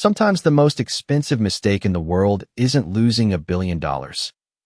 Sometimes the most expensive mistake in the world isn't losing $1 billion.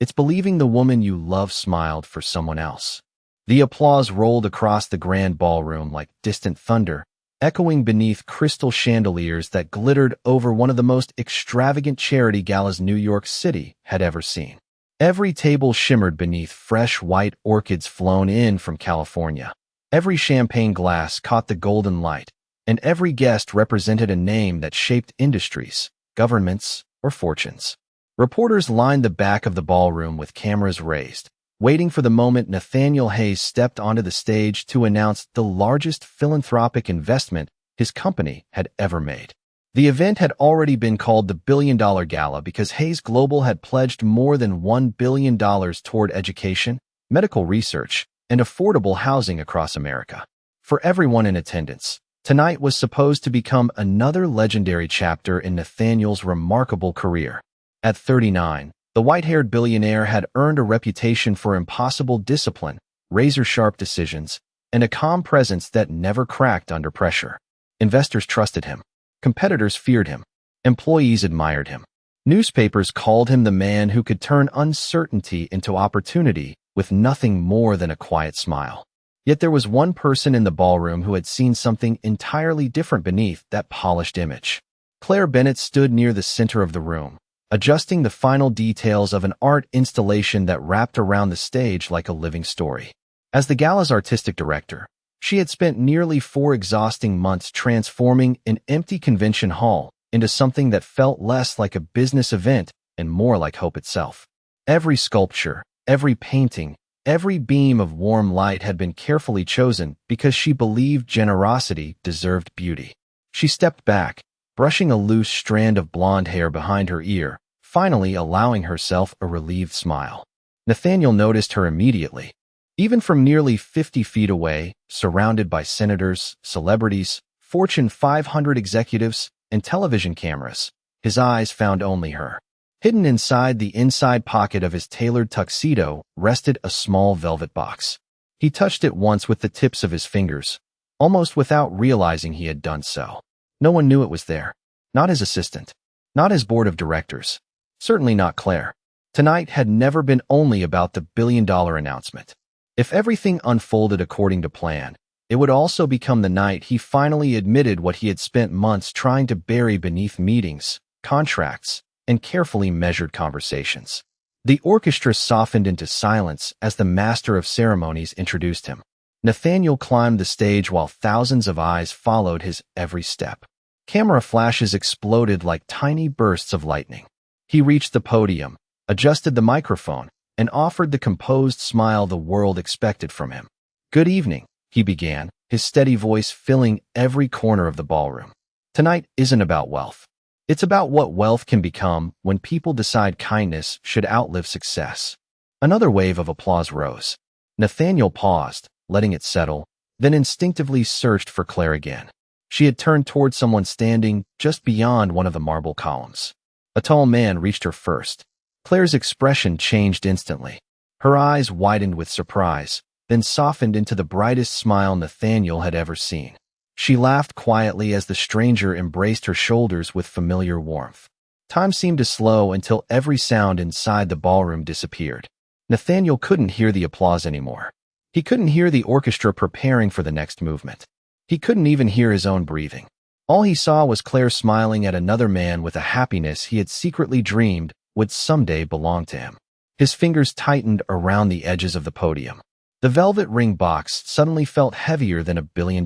It's believing the woman you love smiled for someone else. The applause rolled across the grand ballroom like distant thunder, echoing beneath crystal chandeliers that glittered over one of the most extravagant charity galas New York City had ever seen. Every table shimmered beneath fresh white orchids flown in from California. Every champagne glass caught the golden light, and every guest represented a name that shaped industries, governments, or fortunes. Reporters lined the back of the ballroom with cameras raised, waiting for the moment Nathaniel Hayes stepped onto the stage to announce the largest philanthropic investment his company had ever made. The event had already been called the Billion-Dollar Gala because Hayes Global had pledged more than $1 billion toward education, medical research, and affordable housing across America. For everyone in attendance, tonight was supposed to become another legendary chapter in Nathaniel's remarkable career. At 39, the white-haired billionaire had earned a reputation for impossible discipline, razor-sharp decisions, and a calm presence that never cracked under pressure. Investors trusted him. Competitors feared him. Employees admired him. Newspapers called him the man who could turn uncertainty into opportunity with nothing more than a quiet smile. Yet there was one person in the ballroom who had seen something entirely different beneath that polished image. Claire Bennett stood near the center of the room, adjusting the final details of an art installation that wrapped around the stage like a living story. As the gala's artistic director, she had spent nearly 4 exhausting months transforming an empty convention hall into something that felt less like a business event and more like hope itself. Every sculpture, every painting, every beam of warm light had been carefully chosen because she believed generosity deserved beauty. She stepped back, brushing a loose strand of blonde hair behind her ear, finally allowing herself a relieved smile. Nathaniel noticed her immediately. Even from nearly 50 feet away, surrounded by senators, celebrities, Fortune 500 executives, and television cameras, his eyes found only her. Hidden inside the inside pocket of his tailored tuxedo rested a small velvet box. He touched it once with the tips of his fingers, almost without realizing he had done so. No one knew it was there. Not his assistant. Not his board of directors. Certainly not Claire. Tonight had never been only about the billion-dollar announcement. If everything unfolded according to plan, it would also become the night he finally admitted what he had spent months trying to bury beneath meetings, contracts, and carefully measured conversations. The orchestra softened into silence as the master of ceremonies introduced him. Nathaniel climbed the stage while thousands of eyes followed his every step. Camera flashes exploded like tiny bursts of lightning. He reached the podium, adjusted the microphone, and offered the composed smile the world expected from him. "Good evening," he began, his steady voice filling every corner of the ballroom. "Tonight isn't about wealth. It's about what wealth can become when people decide kindness should outlive success." Another wave of applause rose. Nathaniel paused, letting it settle, then instinctively searched for Claire again. She had turned toward someone standing just beyond one of the marble columns. A tall man reached her first. Claire's expression changed instantly. Her eyes widened with surprise, then softened into the brightest smile Nathaniel had ever seen. She laughed quietly as the stranger embraced her shoulders with familiar warmth. Time seemed to slow until every sound inside the ballroom disappeared. Nathaniel couldn't hear the applause anymore. He couldn't hear the orchestra preparing for the next movement. He couldn't even hear his own breathing. All he saw was Claire smiling at another man with a happiness he had secretly dreamed would someday belong to him. His fingers tightened around the edges of the podium. The velvet ring box suddenly felt heavier than $1 billion.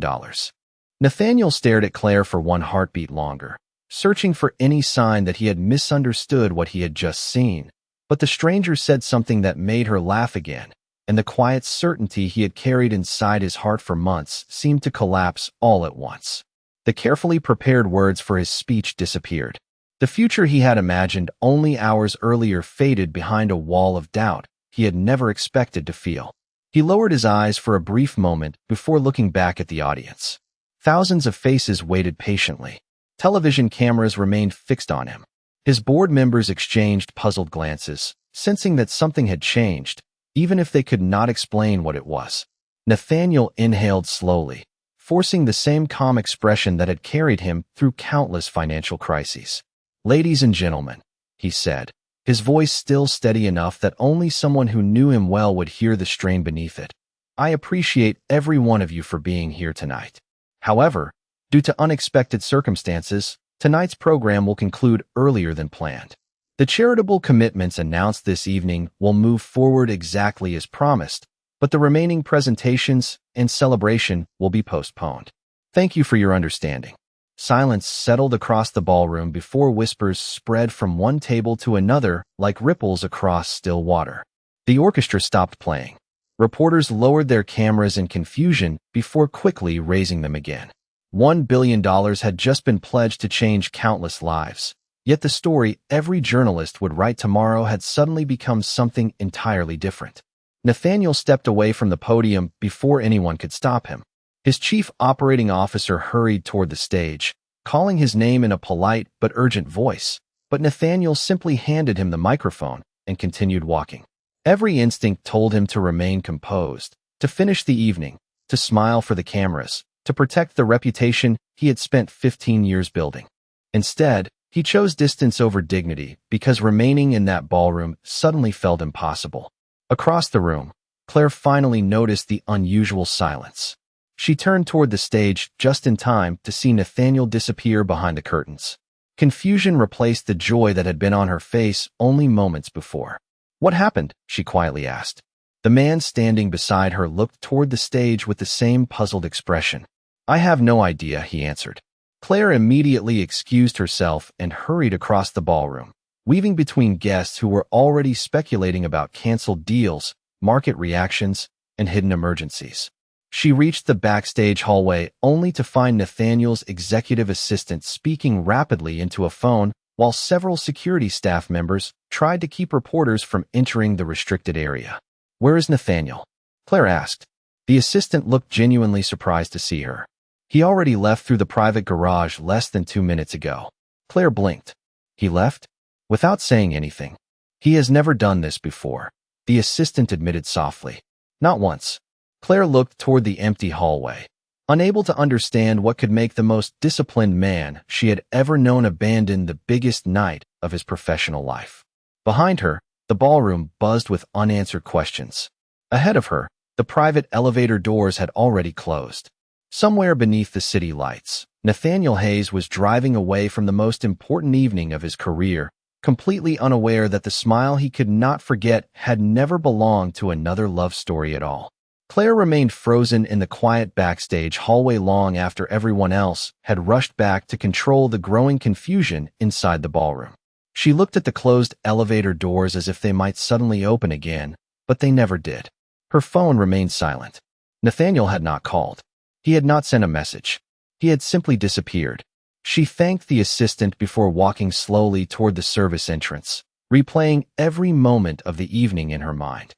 Nathaniel stared at Claire for one heartbeat longer, searching for any sign that he had misunderstood what he had just seen. But the stranger said something that made her laugh again, and the quiet certainty he had carried inside his heart for months seemed to collapse all at once. The carefully prepared words for his speech disappeared. The future he had imagined only hours earlier faded behind a wall of doubt he had never expected to feel. He lowered his eyes for a brief moment before looking back at the audience. Thousands of faces waited patiently. Television cameras remained fixed on him. His board members exchanged puzzled glances, sensing that something had changed, even if they could not explain what it was. Nathaniel inhaled slowly, forcing the same calm expression that had carried him through countless financial crises. "Ladies and gentlemen," he said, his voice still steady enough that only someone who knew him well would hear the strain beneath it. "I appreciate every one of you for being here tonight. However, due to unexpected circumstances, tonight's program will conclude earlier than planned. The charitable commitments announced this evening will move forward exactly as promised, but the remaining presentations and celebration will be postponed. Thank you for your understanding." Silence settled across the ballroom before whispers spread from one table to another like ripples across still water. The orchestra stopped playing. Reporters lowered their cameras in confusion before quickly raising them again. $1 billion had just been pledged to change countless lives. Yet the story every journalist would write tomorrow had suddenly become something entirely different. Nathaniel stepped away from the podium before anyone could stop him. His chief operating officer hurried toward the stage, calling his name in a polite but urgent voice, but Nathaniel simply handed him the microphone and continued walking. Every instinct told him to remain composed, to finish the evening, to smile for the cameras, to protect the reputation he had spent 15 years building. Instead, he chose distance over dignity because remaining in that ballroom suddenly felt impossible. Across the room, Claire finally noticed the unusual silence. She turned toward the stage just in time to see Nathaniel disappear behind the curtains. Confusion replaced the joy that had been on her face only moments before. "What happened?" she quietly asked. The man standing beside her looked toward the stage with the same puzzled expression. "I have no idea," he answered. Claire immediately excused herself and hurried across the ballroom, weaving between guests who were already speculating about canceled deals, market reactions, and hidden emergencies. She reached the backstage hallway only to find Nathaniel's executive assistant speaking rapidly into a phone while several security staff members tried to keep reporters from entering the restricted area. "Where is Nathaniel?" Claire asked. The assistant looked genuinely surprised to see her. "He already left through the private garage less than 2 minutes ago." Claire blinked. "He left?" Without saying anything. "He has never done this before," the assistant admitted softly. "Not once." Claire looked toward the empty hallway, unable to understand what could make the most disciplined man she had ever known abandon the biggest night of his professional life. Behind her, the ballroom buzzed with unanswered questions. Ahead of her, the private elevator doors had already closed. Somewhere beneath the city lights, Nathaniel Hayes was driving away from the most important evening of his career, completely unaware that the smile he could not forget had never belonged to another love story at all. Claire remained frozen in the quiet backstage hallway long after everyone else had rushed back to control the growing confusion inside the ballroom. She looked at the closed elevator doors as if they might suddenly open again, but they never did. Her phone remained silent. Nathaniel had not called. He had not sent a message. He had simply disappeared. She thanked the assistant before walking slowly toward the service entrance, replaying every moment of the evening in her mind.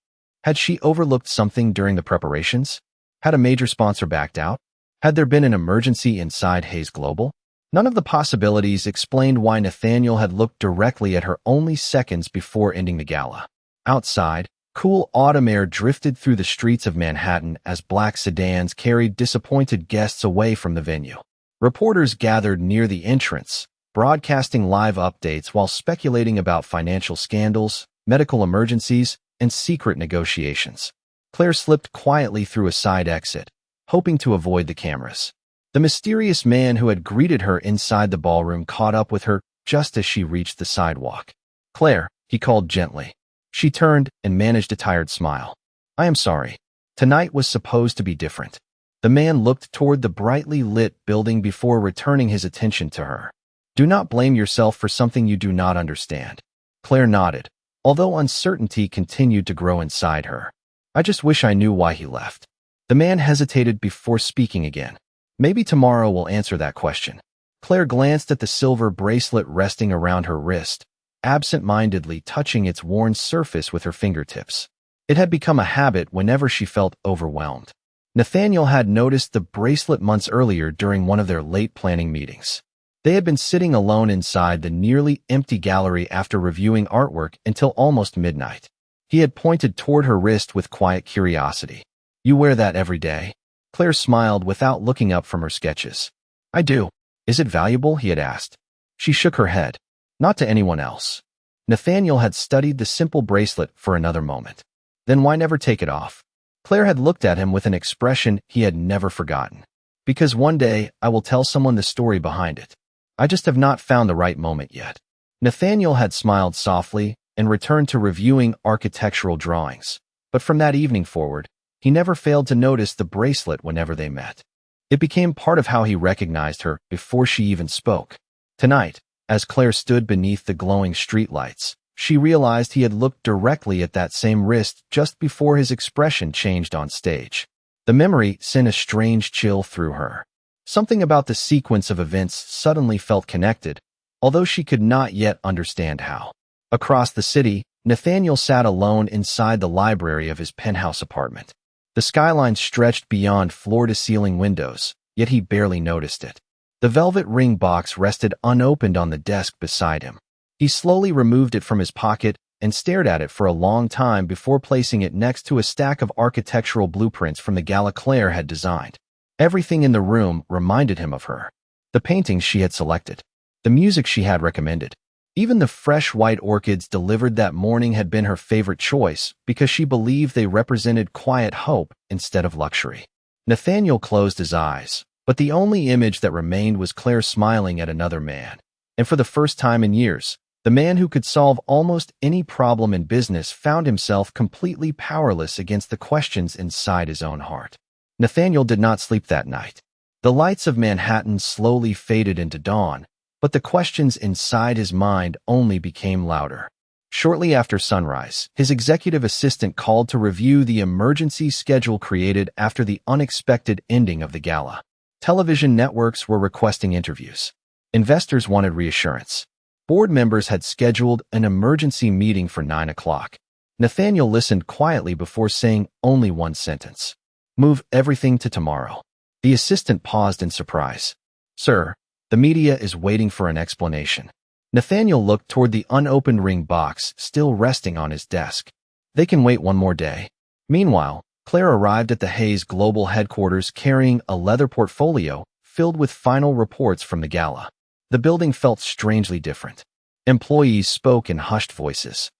Had she overlooked something during the preparations? Had a major sponsor backed out? Had there been an emergency inside Hayes Global? None of the possibilities explained why Nathaniel had looked directly at her only seconds before ending the gala. Outside, cool autumn air drifted through the streets of Manhattan as black sedans carried disappointed guests away from the venue. Reporters gathered near the entrance, broadcasting live updates while speculating about financial scandals, medical emergencies, and secret negotiations. Claire slipped quietly through a side exit, hoping to avoid the cameras. The mysterious man who had greeted her inside the ballroom caught up with her just as she reached the sidewalk. "Claire," he called gently. She turned and managed a tired smile. "I am sorry. Tonight was supposed to be different." The man looked toward the brightly lit building before returning his attention to her. "Do not blame yourself for something you do not understand." Claire nodded, although uncertainty continued to grow inside her. "I just wish I knew why he left." The man hesitated before speaking again. "Maybe tomorrow will answer that question." Claire glanced at the silver bracelet resting around her wrist, absent-mindedly touching its worn surface with her fingertips. It had become a habit whenever she felt overwhelmed. Nathaniel had noticed the bracelet months earlier during one of their late planning meetings. They had been sitting alone inside the nearly empty gallery after reviewing artwork until almost midnight. He had pointed toward her wrist with quiet curiosity. "You wear that every day?" Claire smiled without looking up from her sketches. I do. Is it valuable? He had asked. She shook her head. Not to anyone else. Nathaniel had studied the simple bracelet for another moment. Then why never take it off? Claire had looked at him with an expression he had never forgotten. Because one day I will tell someone the story behind it. I just have not found the right moment yet. Nathaniel had smiled softly and returned to reviewing architectural drawings. But from that evening forward, he never failed to notice the bracelet whenever they met. It became part of how he recognized her before she even spoke. Tonight, as Claire stood beneath the glowing streetlights, she realized he had looked directly at that same wrist just before his expression changed on stage. The memory sent a strange chill through her. Something about the sequence of events suddenly felt connected, although she could not yet understand how. Across the city, Nathaniel sat alone inside the library of his penthouse apartment. The skyline stretched beyond floor-to-ceiling windows, yet he barely noticed it. The velvet ring box rested unopened on the desk beside him. He slowly removed it from his pocket and stared at it for a long time before placing it next to a stack of architectural blueprints from the Gala Claire had designed. Everything in the room reminded him of her. The paintings she had selected, the music she had recommended. Even the fresh white orchids delivered that morning had been her favorite choice because she believed they represented quiet hope instead of luxury. Nathaniel closed his eyes, but the only image that remained was Claire smiling at another man. And for the first time in years, the man who could solve almost any problem in business found himself completely powerless against the questions inside his own heart. Nathaniel did not sleep that night. The lights of Manhattan slowly faded into dawn, but the questions inside his mind only became louder. Shortly after sunrise, his executive assistant called to review the emergency schedule created after the unexpected ending of the gala. Television networks were requesting interviews. Investors wanted reassurance. Board members had scheduled an emergency meeting for 9 o'clock. Nathaniel listened quietly before saying only one sentence. Move everything to tomorrow. The assistant paused in surprise. Sir, the media is waiting for an explanation. Nathaniel looked toward the unopened ring box still resting on his desk. They can wait one more day. Meanwhile, Claire arrived at the Hayes Global headquarters carrying a leather portfolio filled with final reports from the gala. The building felt strangely different. Employees spoke in hushed voices.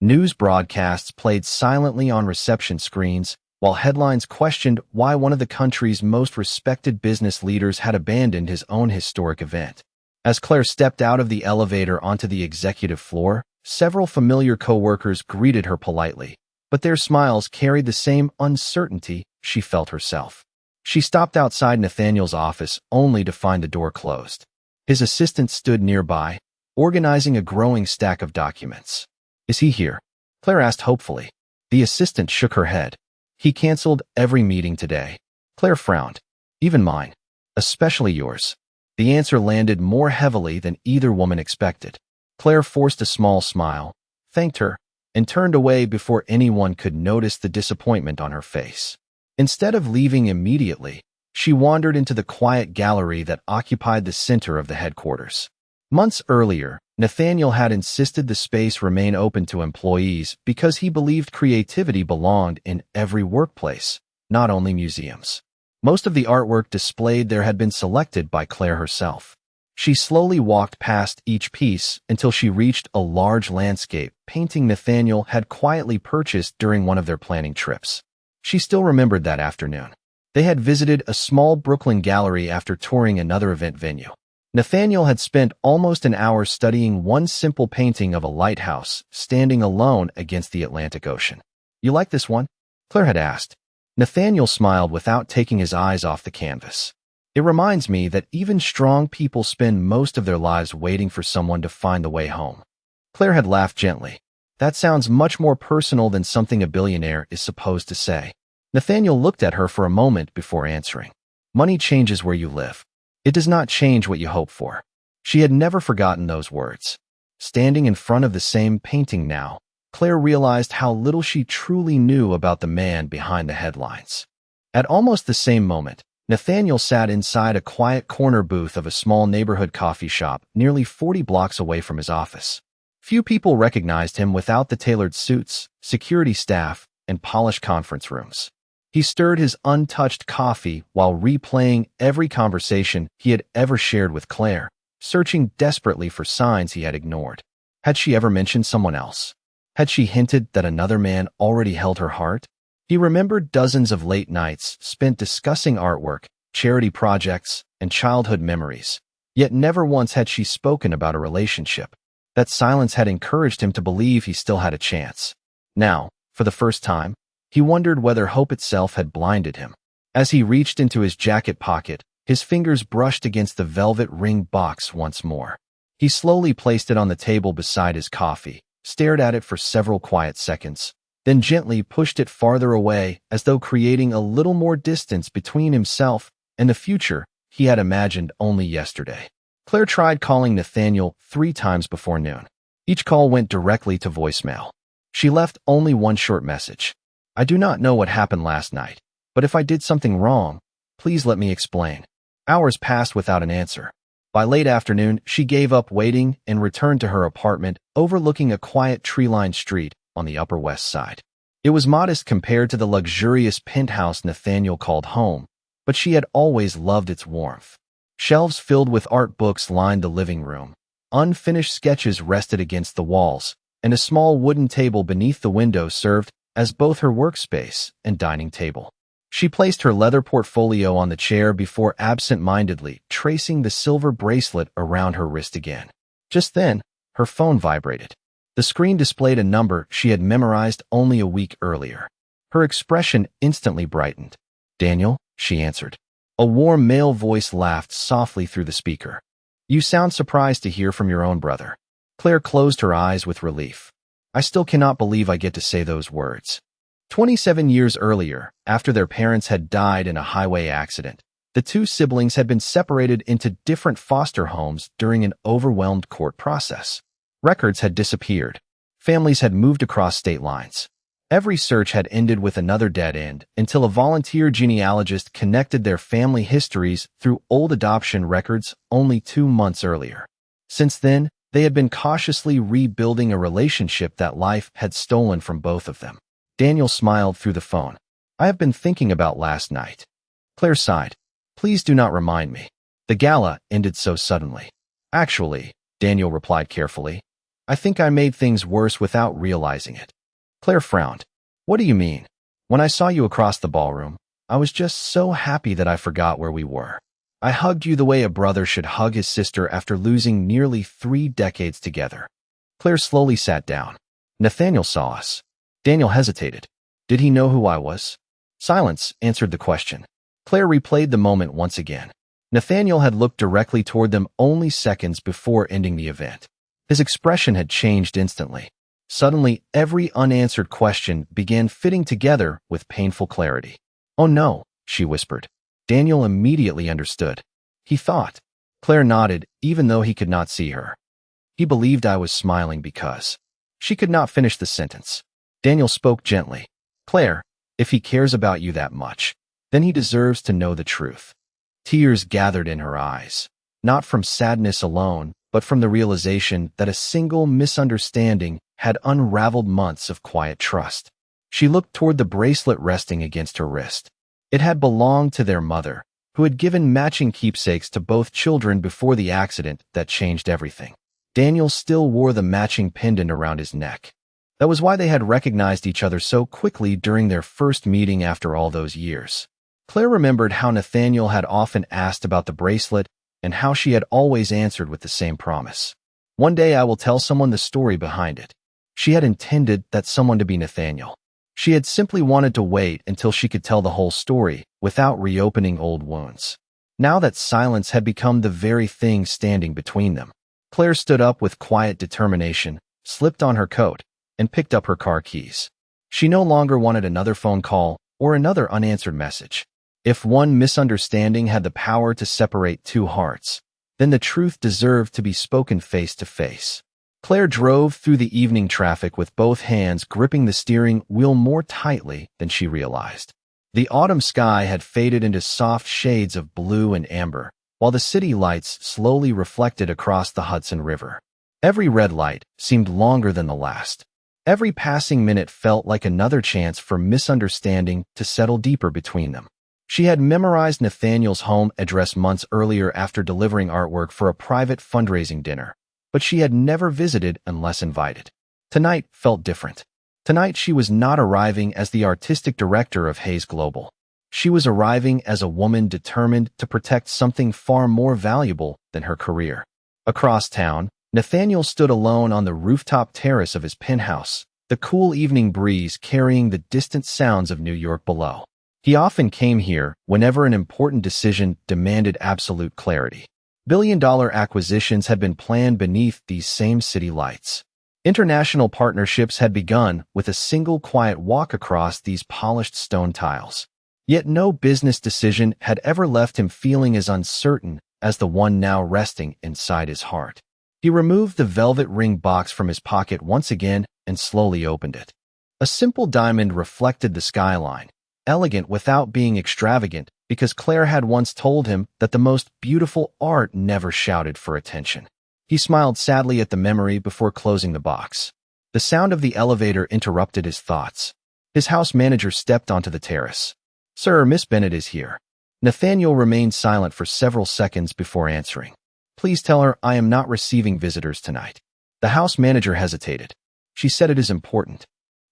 News broadcasts played silently on reception screens, while headlines questioned why one of the country's most respected business leaders had abandoned his own historic event. As Claire stepped out of the elevator onto the executive floor, several familiar coworkers greeted her politely, but their smiles carried the same uncertainty she felt herself. She stopped outside Nathaniel's office only to find the door closed. His assistant stood nearby, organizing a growing stack of documents. Is he here? Claire asked hopefully. The assistant shook her head. He canceled every meeting today. Claire frowned. Even mine. Especially yours. The answer landed more heavily than either woman expected. Claire forced a small smile, thanked her, and turned away before anyone could notice the disappointment on her face. Instead of leaving immediately, she wandered into the quiet gallery that occupied the center of the headquarters. Months earlier, Nathaniel had insisted the space remain open to employees because he believed creativity belonged in every workplace, not only museums. Most of the artwork displayed there had been selected by Claire herself. She slowly walked past each piece until she reached a large landscape painting Nathaniel had quietly purchased during one of their planning trips. She still remembered that afternoon. They had visited a small Brooklyn gallery after touring another event venue. Nathaniel had spent almost an hour studying one simple painting of a lighthouse standing alone against the Atlantic Ocean. You like this one? Claire had asked. Nathaniel smiled without taking his eyes off the canvas. It reminds me that even strong people spend most of their lives waiting for someone to find the way home. Claire had laughed gently. That sounds much more personal than something a billionaire is supposed to say. Nathaniel looked at her for a moment before answering. Money changes where you live. It does not change what you hope for. She had never forgotten those words. Standing in front of the same painting now, Claire realized how little she truly knew about the man behind the headlines. At almost the same moment, Nathaniel sat inside a quiet corner booth of a small neighborhood coffee shop nearly 40 blocks away from his office. Few people recognized him without the tailored suits, security staff, and polished conference rooms. He stirred his untouched coffee while replaying every conversation he had ever shared with Claire, searching desperately for signs he had ignored. Had she ever mentioned someone else? Had she hinted that another man already held her heart? He remembered dozens of late nights spent discussing artwork, charity projects, and childhood memories. Yet never once had she spoken about a relationship. That silence had encouraged him to believe he still had a chance. Now, for the first time, he wondered whether hope itself had blinded him. As he reached into his jacket pocket, his fingers brushed against the velvet ring box once more. He slowly placed it on the table beside his coffee, stared at it for several quiet seconds, then gently pushed it farther away as though creating a little more distance between himself and the future he had imagined only yesterday. Claire tried calling Nathaniel 3 times before noon. Each call went directly to voicemail. She left only one short message. "I do not know what happened last night, but if I did something wrong, please let me explain." Hours passed without an answer. By late afternoon, she gave up waiting and returned to her apartment overlooking a quiet tree-lined street on the Upper West Side. It was modest compared to the luxurious penthouse Nathaniel called home, but she had always loved its warmth. Shelves filled with art books lined the living room. Unfinished sketches rested against the walls, and a small wooden table beneath the window served as both her workspace and dining table. She placed her leather portfolio on the chair before absent-mindedly tracing the silver bracelet around her wrist again. Just then, her phone vibrated. The screen displayed a number she had memorized only a week earlier. Her expression instantly brightened. "Daniel," she answered. A warm male voice laughed softly through the speaker. "You sound surprised to hear from your own brother." Claire closed her eyes with relief. "I still cannot believe I get to say those words." 27 years earlier, after their parents had died in a highway accident, the two siblings had been separated into different foster homes during an overwhelmed court process. Records had disappeared. Families had moved across state lines. Every search had ended with another dead end until a volunteer genealogist connected their family histories through old adoption records only 2 months earlier. Since then, they had been cautiously rebuilding a relationship that life had stolen from both of them. Daniel smiled through the phone. "I have been thinking about last night." Claire sighed. "Please do not remind me." The gala ended so suddenly. "Actually," Daniel replied carefully, "I think I made things worse without realizing it." Claire frowned. "What do you mean?" "When I saw you across the ballroom, I was just so happy that I forgot where we were. I hugged you the way a brother should hug his sister after losing nearly 3 decades together." Claire slowly sat down. "Nathaniel saw us." Daniel hesitated. "Did he know who I was?" Silence answered the question. Claire replayed the moment once again. Nathaniel had looked directly toward them only seconds before ending the event. His expression had changed instantly. Suddenly, every unanswered question began fitting together with painful clarity. "Oh no," she whispered. Daniel immediately understood. "He thought." Claire nodded, even though he could not see her. "He believed I was smiling because." She could not finish the sentence. Daniel spoke gently. "Claire, if he cares about you that much, then he deserves to know the truth." Tears gathered in her eyes, not from sadness alone, but from the realization that a single misunderstanding had unraveled months of quiet trust. She looked toward the bracelet resting against her wrist. It had belonged to their mother, who had given matching keepsakes to both children before the accident that changed everything. Daniel still wore the matching pendant around his neck. That was why they had recognized each other so quickly during their first meeting after all those years. Claire remembered how Nathaniel had often asked about the bracelet and how she had always answered with the same promise. "One day I will tell someone the story behind it." She had intended that someone to be Nathaniel. She had simply wanted to wait until she could tell the whole story without reopening old wounds. Now that silence had become the very thing standing between them, Claire stood up with quiet determination, slipped on her coat, and picked up her car keys. She no longer wanted another phone call or another unanswered message. If one misunderstanding had the power to separate two hearts, then the truth deserved to be spoken face to face. Claire drove through the evening traffic with both hands gripping the steering wheel more tightly than she realized. The autumn sky had faded into soft shades of blue and amber, while the city lights slowly reflected across the Hudson River. Every red light seemed longer than the last. Every passing minute felt like another chance for misunderstanding to settle deeper between them. She had memorized Nathaniel's home address months earlier after delivering artwork for a private fundraising dinner, but she had never visited unless invited. Tonight felt different. Tonight she was not arriving as the artistic director of Hayes Global. She was arriving as a woman determined to protect something far more valuable than her career. Across town, Nathaniel stood alone on the rooftop terrace of his penthouse, the cool evening breeze carrying the distant sounds of New York below. He often came here whenever an important decision demanded absolute clarity. Billion-dollar acquisitions had been planned beneath these same city lights. International partnerships had begun with a single quiet walk across these polished stone tiles. Yet no business decision had ever left him feeling as uncertain as the one now resting inside his heart. He removed the velvet ring box from his pocket once again and slowly opened it. A simple diamond reflected the skyline, elegant without being extravagant, because Claire had once told him that the most beautiful art never shouted for attention. He smiled sadly at the memory before closing the box. The sound of the elevator interrupted his thoughts. His house manager stepped onto the terrace. "Sir, Miss Bennett is here." Nathaniel remained silent for several seconds before answering. "Please tell her I am not receiving visitors tonight." The house manager hesitated. "She said it is important."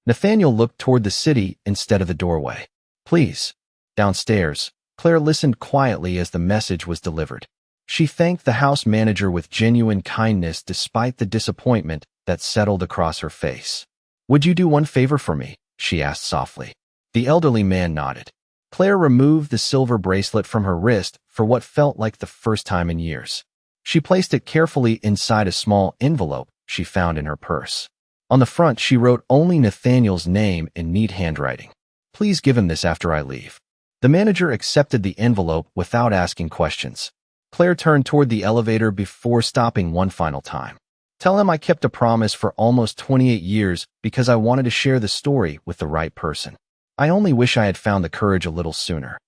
Nathaniel looked toward the city instead of the doorway. "Please." Downstairs, Claire listened quietly as the message was delivered. She thanked the house manager with genuine kindness despite the disappointment that settled across her face. "Would you do one favor for me?" she asked softly. The elderly man nodded. Claire removed the silver bracelet from her wrist for what felt like the first time in years. She placed it carefully inside a small envelope she found in her purse. On the front, she wrote only Nathaniel's name in neat handwriting. "Please give him this after I leave." The manager accepted the envelope without asking questions. Claire turned toward the elevator before stopping one final time. "Tell him I kept a promise for almost 28 years because I wanted to share the story with the right person. I only wish I had found the courage a little sooner."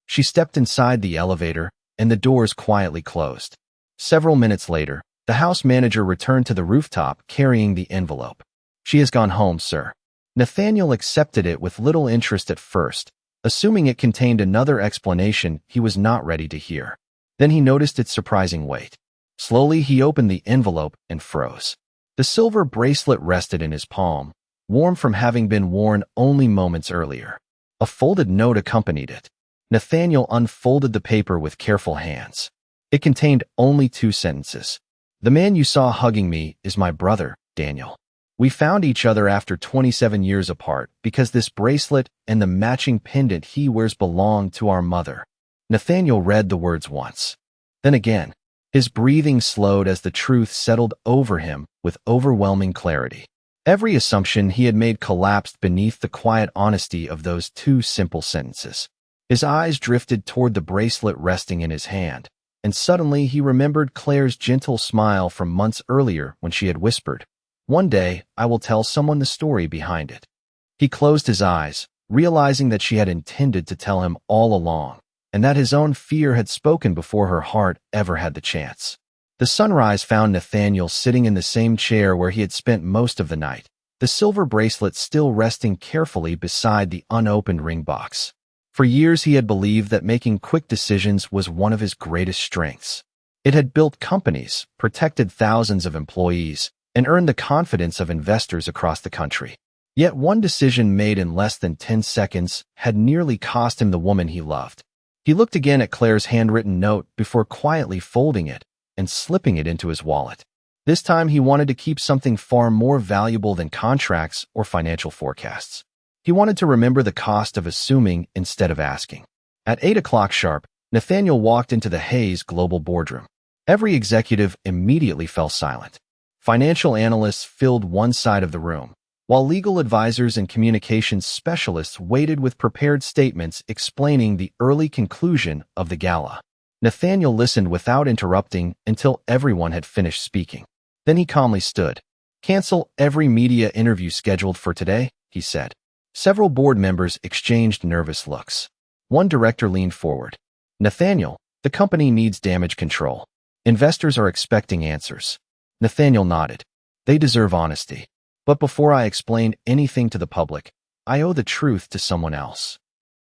She stepped inside the elevator, and the doors quietly closed. Several minutes later, the house manager returned to the rooftop carrying the envelope. "She has gone home, sir." Nathaniel accepted it with little interest at first, assuming it contained another explanation he was not ready to hear. Then he noticed its surprising weight. Slowly, he opened the envelope and froze. The silver bracelet rested in his palm, warm from having been worn only moments earlier. A folded note accompanied it. Nathaniel unfolded the paper with careful hands. It contained only 2 sentences. "The man you saw hugging me is my brother, Daniel. We found each other after 27 years apart because this bracelet and the matching pendant he wears belong to our mother." Nathaniel read the words once. Then again. His breathing slowed as the truth settled over him with overwhelming clarity. Every assumption he had made collapsed beneath the quiet honesty of those 2 simple sentences. His eyes drifted toward the bracelet resting in his hand, and suddenly he remembered Claire's gentle smile from months earlier when she had whispered, "One day, I will tell someone the story behind it." He closed his eyes, realizing that she had intended to tell him all along, and that his own fear had spoken before her heart ever had the chance. The sunrise found Nathaniel sitting in the same chair where he had spent most of the night, the silver bracelet still resting carefully beside the unopened ring box. For years he had believed that making quick decisions was one of his greatest strengths. It had built companies, protected thousands of employees, and earned the confidence of investors across the country. Yet one decision made in less than 10 seconds had nearly cost him the woman he loved. He looked again at Claire's handwritten note before quietly folding it and slipping it into his wallet. This time he wanted to keep something far more valuable than contracts or financial forecasts. He wanted to remember the cost of assuming instead of asking. At 8 o'clock sharp, Nathaniel walked into the Hayes Global boardroom. Every executive immediately fell silent. Financial analysts filled one side of the room, while legal advisors and communications specialists waited with prepared statements explaining the early conclusion of the gala. Nathaniel listened without interrupting until everyone had finished speaking. Then he calmly stood. "Cancel every media interview scheduled for today," he said. Several board members exchanged nervous looks. One director leaned forward. "Nathaniel, the company needs damage control. Investors are expecting answers." Nathaniel nodded. "They deserve honesty. But before I explain anything to the public, I owe the truth to someone else."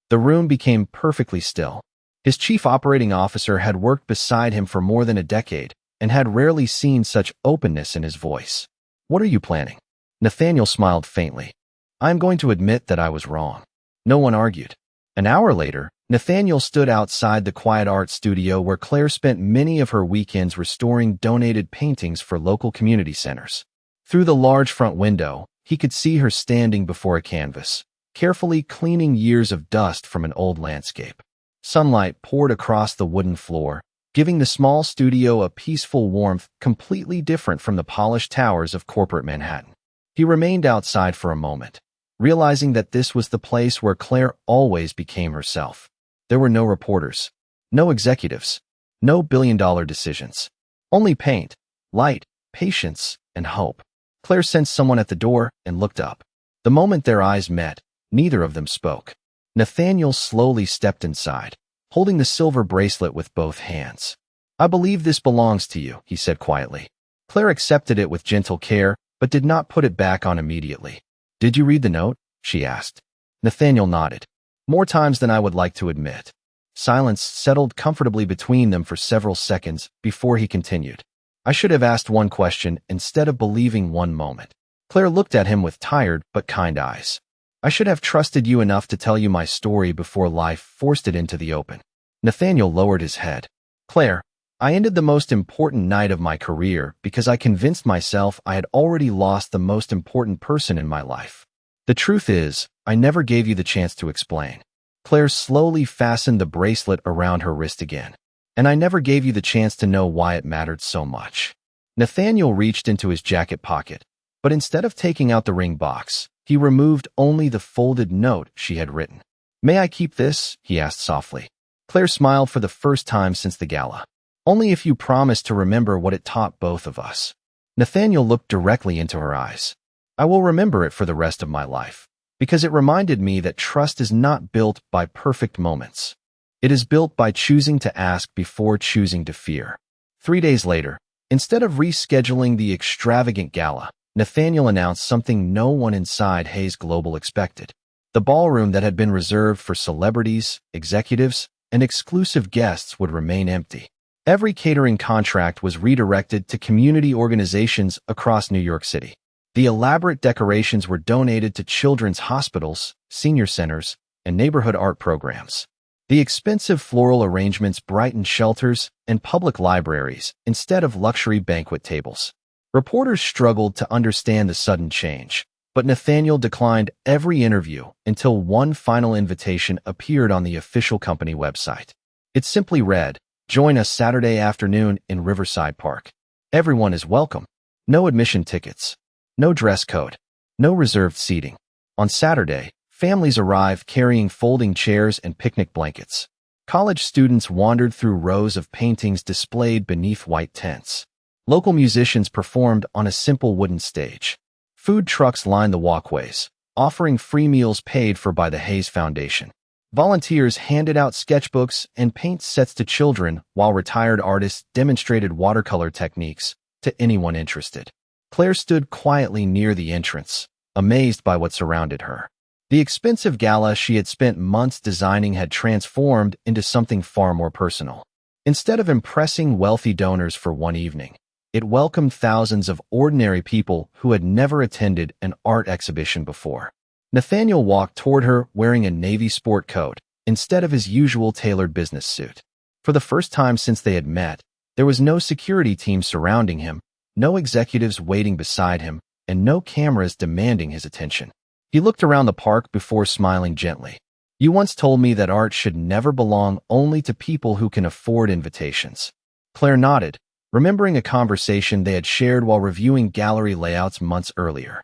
The room became perfectly still. His chief operating officer had worked beside him for more than a decade and had rarely seen such openness in his voice. "What are you planning?" Nathaniel smiled faintly. "I am going to admit that I was wrong." No one argued. An hour later, Nathaniel stood outside the quiet art studio where Claire spent many of her weekends restoring donated paintings for local community centers. Through the large front window, he could see her standing before a canvas, carefully cleaning years of dust from an old landscape. Sunlight poured across the wooden floor, giving the small studio a peaceful warmth completely different from the polished towers of corporate Manhattan. He remained outside for a moment, realizing that this was the place where Claire always became herself. There were no reporters, no executives, no billion-dollar decisions. Only paint, light, patience, and hope. Claire sensed someone at the door and looked up. The moment their eyes met, neither of them spoke. Nathaniel slowly stepped inside, holding the silver bracelet with both hands. "I believe this belongs to you," he said quietly. Claire accepted it with gentle care, but did not put it back on immediately. "Did you read the note?" she asked. Nathaniel nodded. "More times than I would like to admit." Silence settled comfortably between them for several seconds before he continued. "I should have asked one question instead of believing one moment." Claire looked at him with tired but kind eyes. "I should have trusted you enough to tell you my story before life forced it into the open." Nathaniel lowered his head. "Claire, I ended the most important night of my career because I convinced myself I had already lost the most important person in my life. The truth is, I never gave you the chance to explain." Claire slowly fastened the bracelet around her wrist again. "And I never gave you the chance to know why it mattered so much." Nathaniel reached into his jacket pocket, but instead of taking out the ring box, he removed only the folded note she had written. "May I keep this?" he asked softly. Claire smiled for the first time since the gala. "Only if you promise to remember what it taught both of us." Nathaniel looked directly into her eyes. "I will remember it for the rest of my life, because it reminded me that trust is not built by perfect moments. It is built by choosing to ask before choosing to fear." 3 days later, instead of rescheduling the extravagant gala, Nathaniel announced something no one inside Hayes Global expected. The ballroom that had been reserved for celebrities, executives, and exclusive guests would remain empty. Every catering contract was redirected to community organizations across New York City. The elaborate decorations were donated to children's hospitals, senior centers, and neighborhood art programs. The expensive floral arrangements brightened shelters and public libraries instead of luxury banquet tables. Reporters struggled to understand the sudden change, but Nathaniel declined every interview until one final invitation appeared on the official company website. It simply read, "Join us Saturday afternoon in Riverside Park. Everyone is welcome. No admission tickets. No dress code. No reserved seating." On Saturday, families arrived carrying folding chairs and picnic blankets. College students wandered through rows of paintings displayed beneath white tents. Local musicians performed on a simple wooden stage. Food trucks lined the walkways, offering free meals paid for by the Hayes Foundation. Volunteers handed out sketchbooks and paint sets to children, while retired artists demonstrated watercolor techniques to anyone interested. Claire stood quietly near the entrance, amazed by what surrounded her. The expensive gala she had spent months designing had transformed into something far more personal. Instead of impressing wealthy donors for one evening, it welcomed thousands of ordinary people who had never attended an art exhibition before. Nathaniel walked toward her wearing a navy sport coat instead of his usual tailored business suit. For the first time since they had met, there was no security team surrounding him, no executives waiting beside him, and no cameras demanding his attention. He looked around the park before smiling gently. "You once told me that art should never belong only to people who can afford invitations." Claire nodded, remembering a conversation they had shared while reviewing gallery layouts months earlier.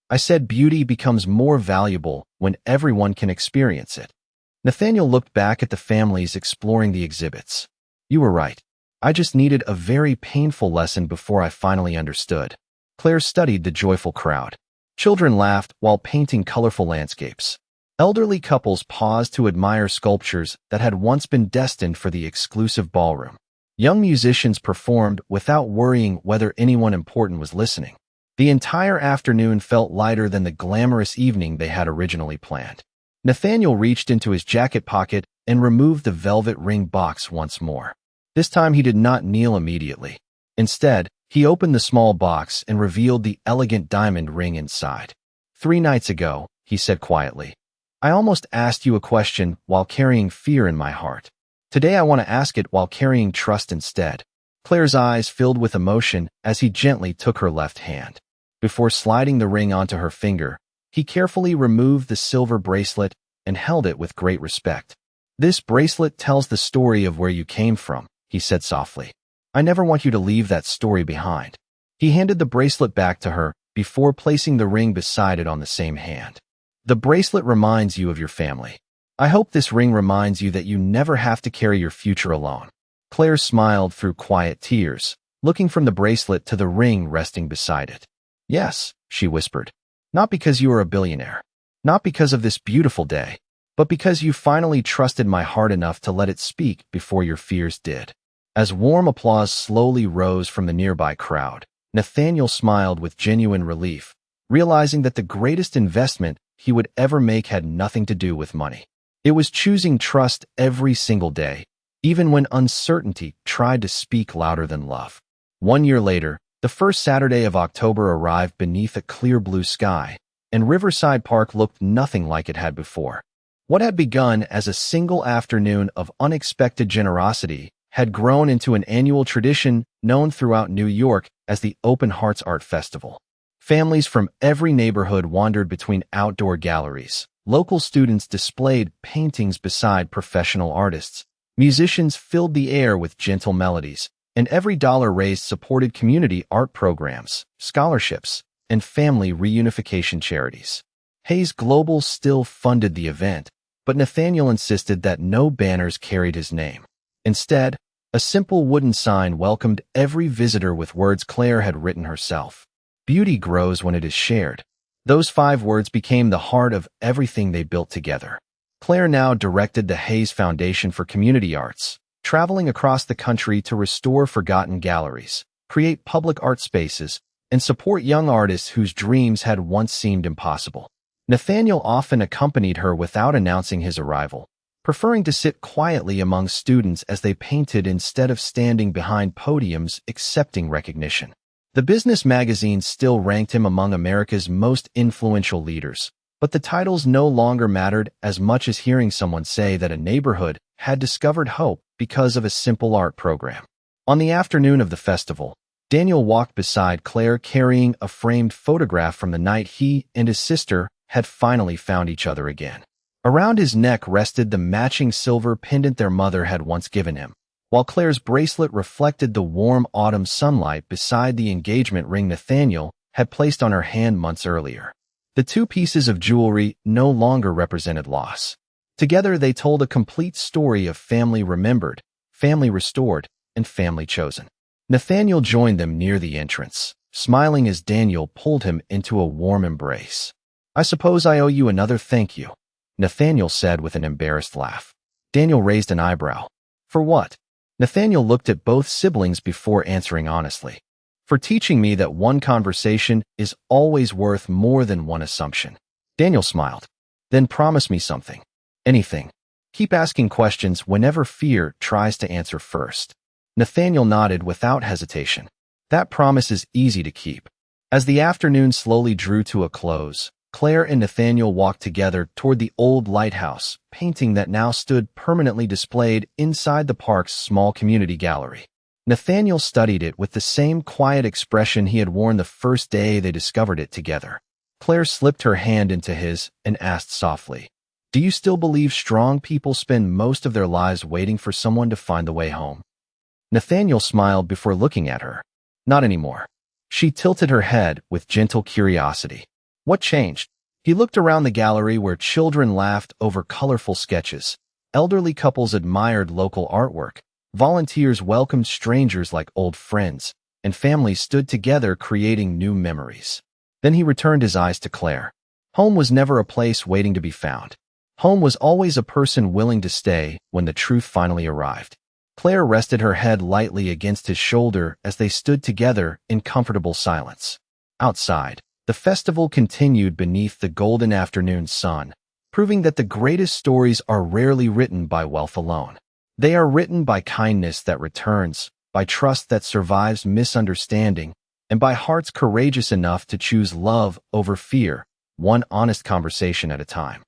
"I said beauty becomes more valuable when everyone can experience it." Nathaniel looked back at the families exploring the exhibits. "You were right. I just needed a very painful lesson before I finally understood." Claire studied the joyful crowd. Children laughed while painting colorful landscapes. Elderly couples paused to admire sculptures that had once been destined for the exclusive ballroom. Young musicians performed without worrying whether anyone important was listening. The entire afternoon felt lighter than the glamorous evening they had originally planned. Nathaniel reached into his jacket pocket and removed the velvet ring box once more. This time he did not kneel immediately. Instead, he opened the small box and revealed the elegant diamond ring inside. 3 nights ago, he said quietly, I almost asked you a question while carrying fear in my heart. Today I want to ask it while carrying trust instead. Claire's eyes filled with emotion as he gently took her left hand. Before sliding the ring onto her finger, he carefully removed the silver bracelet and held it with great respect. This bracelet tells the story of where you came from, he said softly. I never want you to leave that story behind. He handed the bracelet back to her before placing the ring beside it on the same hand. The bracelet reminds you of your family. I hope this ring reminds you that you never have to carry your future alone. Claire smiled through quiet tears, looking from the bracelet to the ring resting beside it. Yes, she whispered. Not because you are a billionaire. Not because of this beautiful day, but because you finally trusted my heart enough to let it speak before your fears did. As warm applause slowly rose from the nearby crowd, Nathaniel smiled with genuine relief, realizing that the greatest investment he would ever make had nothing to do with money. It was choosing trust every single day, even when uncertainty tried to speak louder than love. 1 year later, the first Saturday of October arrived beneath a clear blue sky, and Riverside Park looked nothing like it had before. What had begun as a single afternoon of unexpected generosity had grown into an annual tradition known throughout New York as the Open Hearts Art Festival. Families from every neighborhood wandered between outdoor galleries. Local students displayed paintings beside professional artists. Musicians filled the air with gentle melodies, and every dollar raised supported community art programs, scholarships, and family reunification charities. Hayes Global still funded the event, but Nathaniel insisted that no banners carried his name. Instead, a simple wooden sign welcomed every visitor with words Claire had written herself. Beauty grows when it is shared. Those 5 words became the heart of everything they built together. Claire now directed the Hayes Foundation for Community Arts, traveling across the country to restore forgotten galleries, create public art spaces, and support young artists whose dreams had once seemed impossible. Nathaniel often accompanied her without announcing his arrival, preferring to sit quietly among students as they painted instead of standing behind podiums accepting recognition. The business magazines still ranked him among America's most influential leaders, but the titles no longer mattered as much as hearing someone say that a neighborhood had discovered hope because of a simple art program. On the afternoon of the festival, Daniel walked beside Claire carrying a framed photograph from the night he and his sister had finally found each other again. Around his neck rested the matching silver pendant their mother had once given him, while Claire's bracelet reflected the warm autumn sunlight beside the engagement ring Nathaniel had placed on her hand months earlier. The 2 pieces of jewelry no longer represented loss. Together they told a complete story of family remembered, family restored, and family chosen. Nathaniel joined them near the entrance, smiling as Daniel pulled him into a warm embrace. I suppose I owe you another thank you, Nathaniel said with an embarrassed laugh. Daniel raised an eyebrow. For what? Nathaniel looked at both siblings before answering honestly. For teaching me that one conversation is always worth more than one assumption. Daniel smiled. Then promise me something. Anything. Keep asking questions whenever fear tries to answer first. Nathaniel nodded without hesitation. That promise is easy to keep. As the afternoon slowly drew to a close, Claire and Nathaniel walked together toward the old lighthouse, painting that now stood permanently displayed inside the park's small community gallery. Nathaniel studied it with the same quiet expression he had worn the first day they discovered it together. Claire slipped her hand into his and asked softly, Do you still believe strong people spend most of their lives waiting for someone to find the way home? Nathaniel smiled before looking at her. Not anymore. She tilted her head with gentle curiosity. What changed? He looked around the gallery where children laughed over colorful sketches. Elderly couples admired local artwork. Volunteers welcomed strangers like old friends, and families stood together creating new memories. Then he returned his eyes to Claire. Home was never a place waiting to be found. Home was always a person willing to stay when the truth finally arrived. Claire rested her head lightly against his shoulder as they stood together in comfortable silence. Outside, the festival continued beneath the golden afternoon sun, proving that the greatest stories are rarely written by wealth alone. They are written by kindness that returns, by trust that survives misunderstanding, and by hearts courageous enough to choose love over fear, one honest conversation at a time.